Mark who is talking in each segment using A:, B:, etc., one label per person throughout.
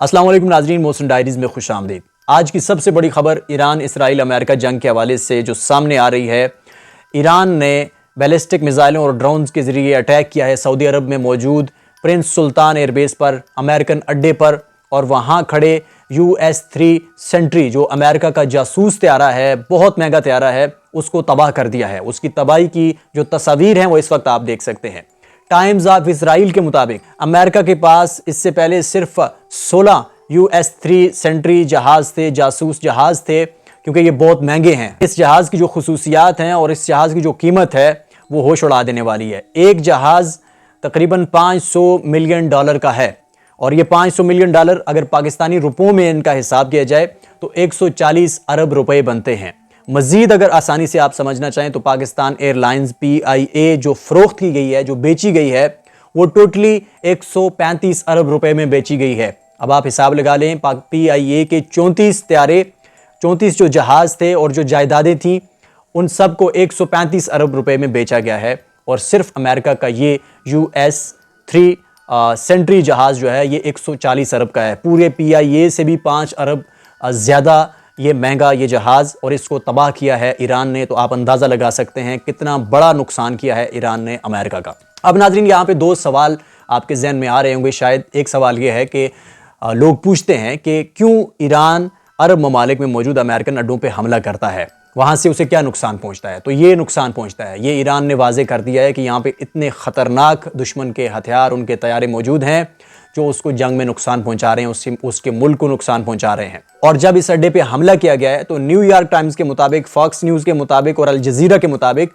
A: अस्सलाम वालेकुम नाजरीन, मोहसिन डायरीज में खुश आमदीद। आज की सबसे बड़ी खबर ईरान इसराइल अमेरिका जंग के हवाले से जो सामने आ रही है। ईरान ने बैलिस्टिक मिसाइलों और ड्रोन्स के ज़रिए अटैक किया है सऊदी अरब में मौजूद प्रिंस सुल्तान एयरबेस पर, अमेरिकन अड्डे पर, और वहाँ खड़े US-3 सेंट्री जो अमेरिका का जासूस त्यारा है, बहुत महंगा त्यारा है, उसको तबाह कर दिया है। उसकी तबाही की जो तस्वीर हैं वो इस वक्त आप देख सकते हैं। टाइम्स ऑफ इसराइल के मुताबिक अमेरिका के पास इससे पहले सिर्फ 16 US-3 सेंट्री जहाज़ थे, जासूस जहाज़ थे, क्योंकि ये बहुत महंगे हैं। इस जहाज़ की जो खसूसियात हैं और इस जहाज़ की जो कीमत है वो होश उड़ा देने वाली है। एक जहाज़ तकरीबन $500 मिलियन का है, और ये $500 मिलियन अगर पाकिस्तानी रुपयों में इनका हिसाब किया जाए तो 140 अरब रुपए बनते हैं। मज़ीद अगर आसानी से आप समझना चाहें तो पाकिस्तान एयरलाइंस PIA जो फ़रोख्त की गई है, जो बेची गई है, वो टोटली 135 अरब रुपए में बेची गई है। अब आप हिसाब लगा लें, PIA के 34 त्यारे, 34 जो जहाज़ थे और जो जायदादें थीं, उन सब को 135 अरब रुपए में बेचा गया है। और सिर्फ अमेरिका का ये US-3 सेंट्री जहाज़ जो है ये 140 अरब का है। पूरे PIA से भी 5 अरब ज़्यादा ये महंगा ये जहाज़, और इसको तबाह किया है ईरान ने। तो आप अंदाज़ा लगा सकते हैं कितना बड़ा नुकसान किया है ईरान ने अमेरिका का। अब नाज़रीन, यहाँ पे दो सवाल आपके जहन में आ रहे होंगे शायद। एक सवाल ये है कि लोग पूछते हैं कि क्यों ईरान अरब ममालिक में मौजूद अमेरिकन अड्डों पे हमला करता है, वहाँ से उसे क्या नुकसान पहुँचता है। तो ये नुकसान पहुँचता है, ये ईरान ने वाज़े कर दिया है कि यहाँ पे इतने ख़तरनाक दुश्मन के हथियार, उनके तैयारे मौजूद हैं जो उसको जंग में नुकसान पहुंचा रहे हैं, उसके मुल्क को नुकसान पहुंचा रहे हैं। और जब इस अड्डे पे हमला किया गया है तो न्यूयॉर्क टाइम्स के मुताबिक, फॉक्स न्यूज़ के मुताबिक और अल जज़ीरा के मुताबिक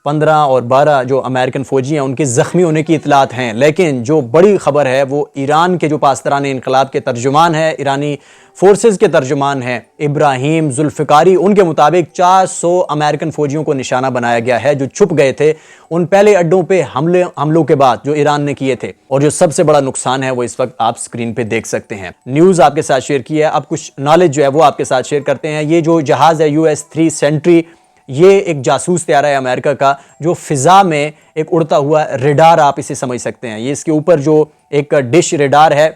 A: 15 और 12 जो अमेरिकन फ़ौजी हैं उनके ज़ख्मी होने की इतलात हैं। लेकिन जो बड़ी ख़बर है वो ईरान के जो पासदारान इनकलाब के तर्जुमान है, ईरानी फोर्सेस के तर्जुमान हैं इब्राहिम जुल्फ़िकारी, उनके मुताबिक 400 अमेरिकन फ़ौजियों को निशाना बनाया गया है जो छुप गए थे उन पहले अड्डों पे हमलों के बाद जो ईरान ने किए थे। और जो सबसे बड़ा नुकसान है वो इस वक्त आप स्क्रीन पे देख सकते हैं। न्यूज़ आपके साथ शेयर की है, अब कुछ नॉलेज जो है वो आपके साथ शेयर करते हैं। ये जो जहाज़ है US-3 सेंट्री, ये एक जासूस त्यारा है अमेरिका का जो फ़िज़ा में एक उड़ता हुआ रेडार आप इसे समझ सकते हैं। ये इसके ऊपर जो एक डिश रेडार है,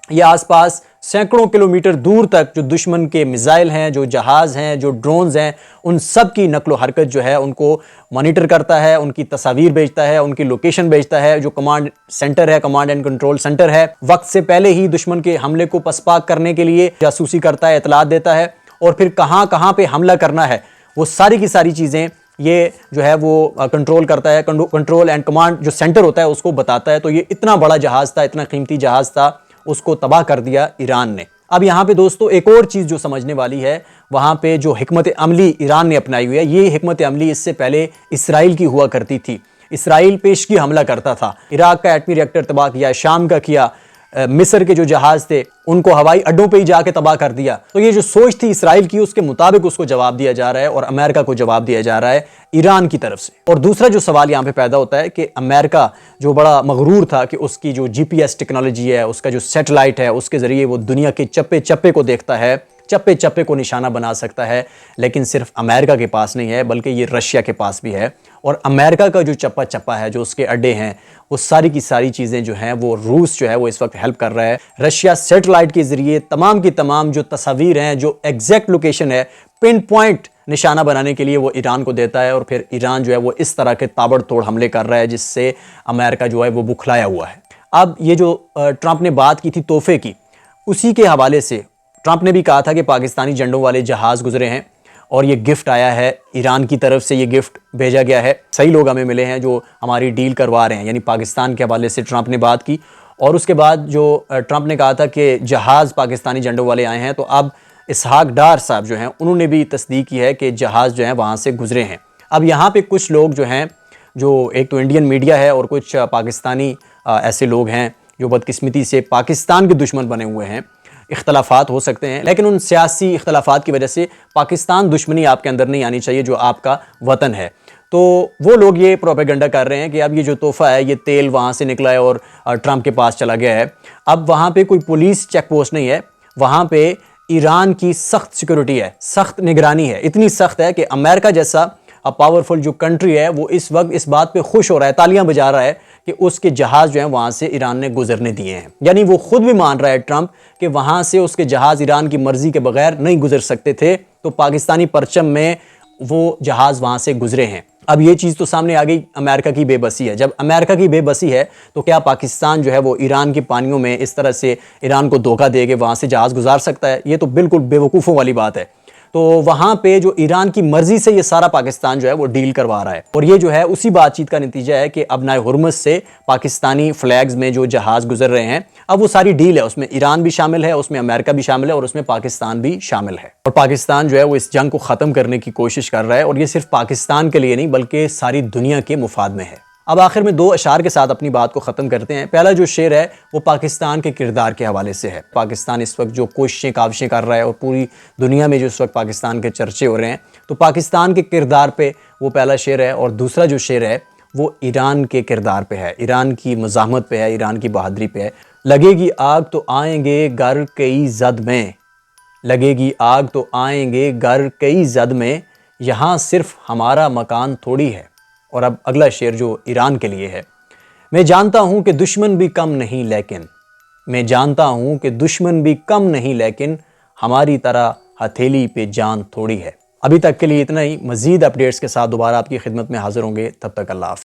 A: ये आसपास सैकड़ों किलोमीटर दूर तक जो दुश्मन के मिसाइल हैं, जो जहाज़ हैं, जो ड्रोन्स हैं, उन सब की नकलो हरकत जो है उनको मॉनिटर करता है, उनकी तस्वीर भेजता है, उनकी लोकेशन भेजता है। जो कमांड सेंटर है, कमांड एंड कंट्रोल सेंटर है, वक्त से पहले ही दुश्मन के हमले को पसपाक करने के लिए जासूसी करता है, इतलात देता है, और फिर कहाँ कहाँ पे हमला करना है वो सारी की सारी चीज़ें ये जो है वो कंट्रोल करता है। कंट्रोल एंड कमांड जो सेंटर होता है उसको बताता है। तो ये इतना बड़ा जहाज़ था, इतना कीमती जहाज़ था, उसको तबाह कर दिया ईरान ने। अब यहाँ पे दोस्तों एक और चीज़ जो समझने वाली है, वहाँ पे जो हिकमत अमली ईरान ने अपनाई हुई है, ये हिकमत अमली इससे पहले इसराइल की हुआ करती थी। इसराइल पेशगी हमला करता था, इराक का एटमी रिएक्टर तबाह किया, शाम का किया, मिस्र के जो जहाज़ थे उनको हवाई अड्डों पे ही जाके तबाह कर दिया। तो ये जो सोच थी इसराइल की, उसके मुताबिक उसको जवाब दिया जा रहा है और अमेरिका को जवाब दिया जा रहा है ईरान की तरफ से। और दूसरा जो सवाल यहाँ पे पैदा होता है कि अमेरिका जो बड़ा मगरूर था कि उसकी जो GPS टेक्नोलॉजी है, उसका जो सैटेलाइट है, उसके ज़रिए वो दुनिया के चप्पे चप्पे को देखता है, चप्पे चप्पे को निशाना बना सकता है। लेकिन सिर्फ अमेरिका के पास नहीं है, बल्कि ये रशिया के पास भी है। और अमेरिका का जो चप्पा चप्पा है, जो उसके अड्डे हैं, वो सारी की सारी चीज़ें जो हैं वो रूस जो है वो इस वक्त हेल्प कर रहा है। रशिया सैटेलाइट के ज़रिए तमाम की तमाम जो तस्वीर हैं, जो एग्जैक्ट लोकेशन है, पिन पॉइंट निशाना बनाने के लिए वो ईरान को देता है। और फिर ईरान जो है वो इस तरह के ताबड़तोड़ हमले कर रहा है जिससे अमेरिका जो है वो बुखलाया हुआ है। अब ये जो ट्रंप ने बात की थी तोहफे की, उसी के हवाले से ट्रंप ने भी कहा था कि पाकिस्तानी झंडों वाले जहाज़ गुजरे हैं और ये गिफ्ट आया है ईरान की तरफ से, ये गिफ्ट भेजा गया है। सही लोग हमें मिले हैं जो हमारी डील करवा रहे हैं, यानी पाकिस्तान के हवाले से ट्रंप ने बात की। और उसके बाद जो ट्रंप ने कहा था कि जहाज़ पाकिस्तानी झंडों वाले आए हैं, तो अब इसहाक डार साहब जो हैं उन्होंने भी तस्दीक की है कि जहाज़ जो हैं वहाँ से गुजरे हैं। अब यहाँ पे कुछ लोग जो हैं, जो एक तो इंडियन मीडिया है और कुछ पाकिस्तानी ऐसे लोग हैं जो बदकिस्मती से पाकिस्तान के दुश्मन बने हुए हैं। इख्तलाफात हो सकते हैं, लेकिन उन सियासी इख्तलाफात की वजह से पाकिस्तान दुश्मनी आपके अंदर नहीं आनी चाहिए जो आपका वतन है। तो वो लोग ये प्रोपेगेंडा कर रहे हैं कि अब ये जो तोहफ़ा है, ये तेल वहाँ से निकला है और ट्रंप के पास चला गया है। अब वहाँ पे कोई पुलिस चेक पोस्ट नहीं है, वहाँ पे ईरान की सख्त सिक्योरिटी है, सख्त निगरानी है। इतनी सख्त है कि अमेरिका जैसा पावरफुल जो कंट्री है वो इस वक्त इस बात पे खुश हो रहा है, तालियां बजा रहा है کہ اس کے جہاز جو ہیں وہاں سے ایران نے گزرنے دیے ہیں. یعنی وہ خود بھی مان رہا ہے ٹرمپ کہ وہاں سے اس کے جہاز ایران کی مرضی کے بغیر نہیں گزر سکتے تھے، تو پاکستانی پرچم میں وہ جہاز وہاں سے گزرے ہیں. اب یہ چیز تو سامنے آ گئی امریکہ کی بے بسی ہے. جب امریکہ کی بے بسی ہے تو کیا پاکستان جو ہے وہ ایران کی پانیوں میں اس طرح سے ایران کو دھوکہ دے کے وہاں سے جہاز گزار سکتا ہے؟ یہ تو بالکل بے وقوفوں والی بات ہے. تو وہاں پہ جو ایران کی مرضی سے یہ سارا پاکستان جو ہے وہ ڈیل کروا رہا ہے، اور یہ جو ہے اسی بات چیت کا نتیجہ ہے کہ ابنائے ہرمز سے پاکستانی فلیگز میں جو جہاز گزر رہے ہیں، اب وہ ساری ڈیل ہے، اس میں ایران بھی شامل ہے، اس میں امریکہ بھی شامل ہے، اور اس میں پاکستان بھی شامل ہے. اور پاکستان جو ہے وہ اس جنگ کو ختم کرنے کی کوشش کر رہا ہے، اور یہ صرف پاکستان کے لیے نہیں بلکہ ساری دنیا کے مفاد میں ہے. اب آخر میں 2 اشعار کے ساتھ اپنی بات کو ختم کرتے ہیں. پہلا جو شعر ہے وہ پاکستان کے کردار کے حوالے سے ہے. پاکستان اس وقت جو کوششیں کاوشیں کر رہا ہے اور پوری دنیا میں جو اس وقت پاکستان کے چرچے ہو رہے ہیں، تو پاکستان کے کردار پہ وہ پہلا شعر ہے. اور دوسرا جو شعر ہے وہ ایران کے کردار پہ ہے، ایران کی مزاحمت پہ ہے، ایران کی بہادری پہ ہے. لگے گی آگ تو آئیں گے گھر کئی زد میں، لگے گی آگ تو آئیں گے گھر کئی زد میں، یہاں صرف ہمارا مکان تھوڑی ہے. اور اب اگلا شعر جو ایران کے لیے ہے. میں جانتا ہوں کہ دشمن بھی کم نہیں لیکن، میں جانتا ہوں کہ دشمن بھی کم نہیں لیکن، ہماری طرح ہتھیلی پہ جان تھوڑی ہے. ابھی تک کے لیے اتنا ہی. مزید اپڈیٹس کے ساتھ دوبارہ آپ کی خدمت میں حاضر ہوں گے. تب تک اللہ حافظ.